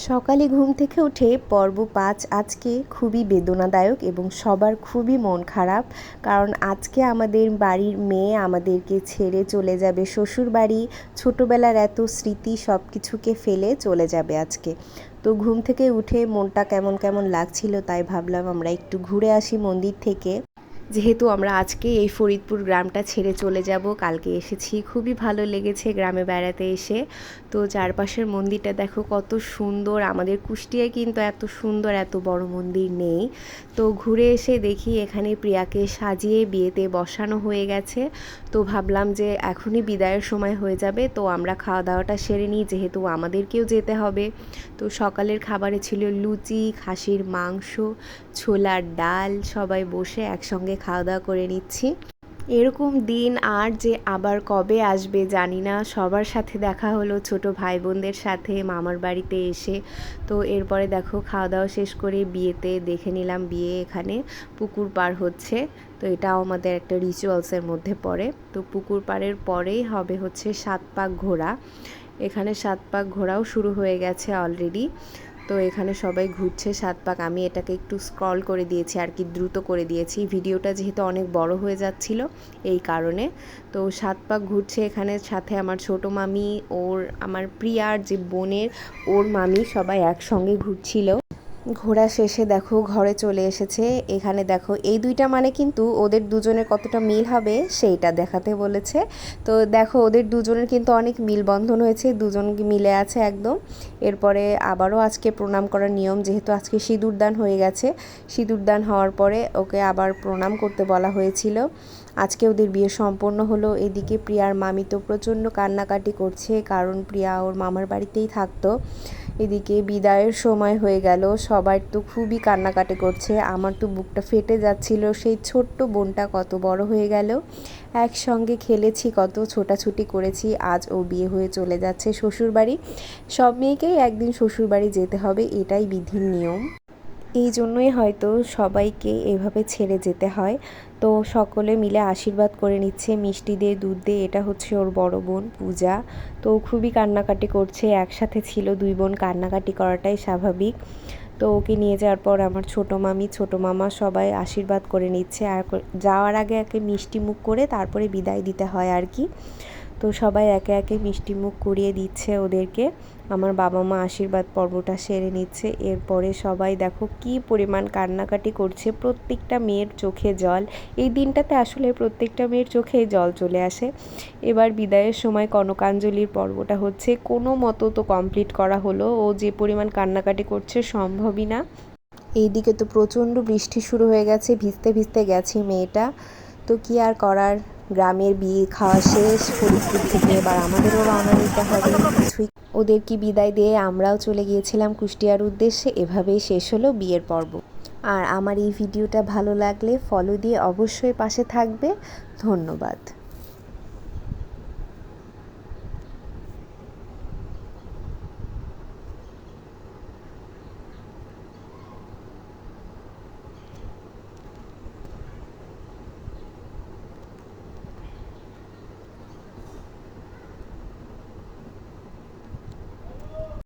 সকালে ঘুম থেকে উঠে পর্ব ৫ আজকে খুবই বেদনাদায়ক এবং সবার খুবই মন খারাপ। কারণ আজকে আমাদের বাড়ির মেয়ে আমাদেরকে ছেড়ে চলে যাবে শ্বশুরবাড়ি। ছোটোবেলার এত স্মৃতি সব কিছুকে ফেলে চলে যাবে আজকে। তো ঘুম থেকে উঠে মনটা কেমন কেমন লাগছিল, তাই ভাবলাম আমরা একটু ঘুরে আসি মন্দির থেকে। যেহেতু আমরা আজকে এই ফরিদপুর গ্রামটা ছেড়ে চলে যাব, কালকে এসেছি, খুবই ভালো লেগেছে গ্রামে বেড়াতে এসে। তো চারপাশের মন্দিরটা দেখো কত সুন্দর। আমাদের কুষ্টিয়ায় কিন্তু এত সুন্দর এত বড় মন্দির নেই। তো ঘুরে এসে দেখি এখানে প্রিয়াকে সাজিয়ে বিয়েতে বসানো হয়ে গেছে। তো ভাবলাম যে এখনই বিদায়ের সময় হয়ে যাবে, তো আমরা খাওয়া দাওয়াটা সেরে নিই, যেহেতু আমাদেরকেও যেতে হবে। তো সকালের খাবারে ছিল লুচি, খাসির মাংস, ছোলার ডাল, সবাই বসে একসঙ্গে খাওয়া দাওয়া করে নিচ্ছি। এরকম দিন আর যে আবার কবে আসবে জানি না। সবার সাথে দেখা হলো, ছোট ভাই বোনদের সাথে মামার বাড়িতে এসে। তো এরপরে দেখো খাওয়া দাওয়া শেষ করে বিয়েতে দেখে নিলাম, বিয়ে এখানে পুকুর পার হচ্ছে। তো এটাও আমাদের একটা রিচুয়ালসের মধ্যে পড়ে। তো পুকুর পাড়ের পরেই হবে হচ্ছে 7 পাক ঘোরা। এখানে 7 পাক ঘোরাও শুরু হয়ে গেছে অলরেডি। তো এখানে সবাই ঘুরছে 7 পাক। আমি এটাকে একটু স্ক্রল করে দিয়েছি আর কি, দ্রুত করে দিয়েছি, ভিডিওটা যেহেতু অনেক বড় হয়ে যাচ্ছিল এই কারণে। তো 7 পাক ঘুরছে এখানে, সাথে আমার ছোট মামি, আমার প্রিয়ার যে বোনের ওর মামি, সবাই একসঙ্গে ঘুরছিল। ঘোরা শেষে দেখো ঘরে চলে এসেছে। এখানে দেখো এই দুইটা মানে কিন্তু ওদের দুজনের কতটা মিল হবে সেইটা দেখাতে বলেছে। তো দেখো ওদের দুজনের কিন্তু অনেক মিলবন্ধন হয়েছে, দুজন মিলে আছে একদম। এরপরে আবারও আজকে প্রণাম করার নিয়ম, যেহেতু আজকে সিঁদুরদান হয়ে গেছে। সিঁদুরদান হওয়ার পরে ওকে আবার প্রণাম করতে বলা হয়েছিল। আজকে ওদের বিয়ে সম্পন্ন হলো। এদিকে প্রিয়ার মামি তো প্রচণ্ড কান্নাকাটি করছে, কারণ প্রিয়া ওর মামার বাড়িতেই থাকতো। এদিকে বিদায়ের সময় হয়ে গেল, সবার তো খুবই কান্নাকাটি করছে। আমার তো বুকটা ফেটে যাচ্ছিল, সেই ছোট্ট বোনটা কত বড় হয়ে গেল। একসঙ্গে খেলেছি, কত ছোটাছুটি করেছি, আজ ও বিয়ে হয়ে চলে যাচ্ছে শ্বশুরবাড়ি। সব মেয়েকেই একদিন শ্বশুরবাড়ি যেতে হবে, এটাই বিধির নিয়ম। এই জন্যই হয়তো সবাইকে এভাবে ছেড়ে যেতে হয়। তো সকলে মিলে আশীর্বাদ করে নিচ্ছে মিষ্টি দিয়ে, দুধ দিয়ে। এটা হচ্ছে ওর বড় বোন পূজা। তো খুবই কান্নাকাটি করছে, একসাথে ছিল দুই বোন, কান্নাকাটি করাটাই স্বাভাবিক। তো ওকে নিয়ে যাওয়ার পর আমার ছোটো মামি, ছোটো মামা সবাই আশীর্বাদ করে নিচ্ছে। আর যাওয়ার আগে একে মিষ্টি মুখ করে তারপরে বিদায় দিতে হয় আর কি। তো সবাই একে একে মিষ্টি মুখ করিয়ে দিচ্ছে ওদেরকে। আমার বাবা মা আশীর্বাদ পর্বটা সেরে নিচ্ছে। এরপরে সবাই দেখো কি পরিমাণ কান্নাকাটি করছে, প্রত্যেকটা মেয়ের চোখে জল। এই দিনটাতে আসলে প্রত্যেকটা মেয়ের চোখে জল চলে আসে। এবার বিদায়ের সময় কনকাঞ্জলির পর্বটা হচ্ছে, কোনো মতো তো কমপ্লিট করা হলো। ও যে পরিমাণ কান্নাকাটি করছে সম্ভবই না। এইদিকে তো প্রচণ্ড বৃষ্টি শুরু হয়ে গেছে, ভিজতে ভিজতে গেছে মেয়েটা। তো কি আর করার, গ্রামের বিয়ে খাওয়া শেষ ফরিদপুর থেকে, এবার আমাদেরও রওনা নিতে হবে। কিছুই ওদের কি বিদায় দিয়ে আমরাও চলে গিয়েছিলাম কুষ্টিয়ার উদ্দেশ্যে। এভাবেই শেষ হলো বিয়ের পর্ব। আর আমার এই ভিডিওটা ভালো লাগলে ফলো দিয়ে অবশ্যই পাশে থাকবে। ধন্যবাদ।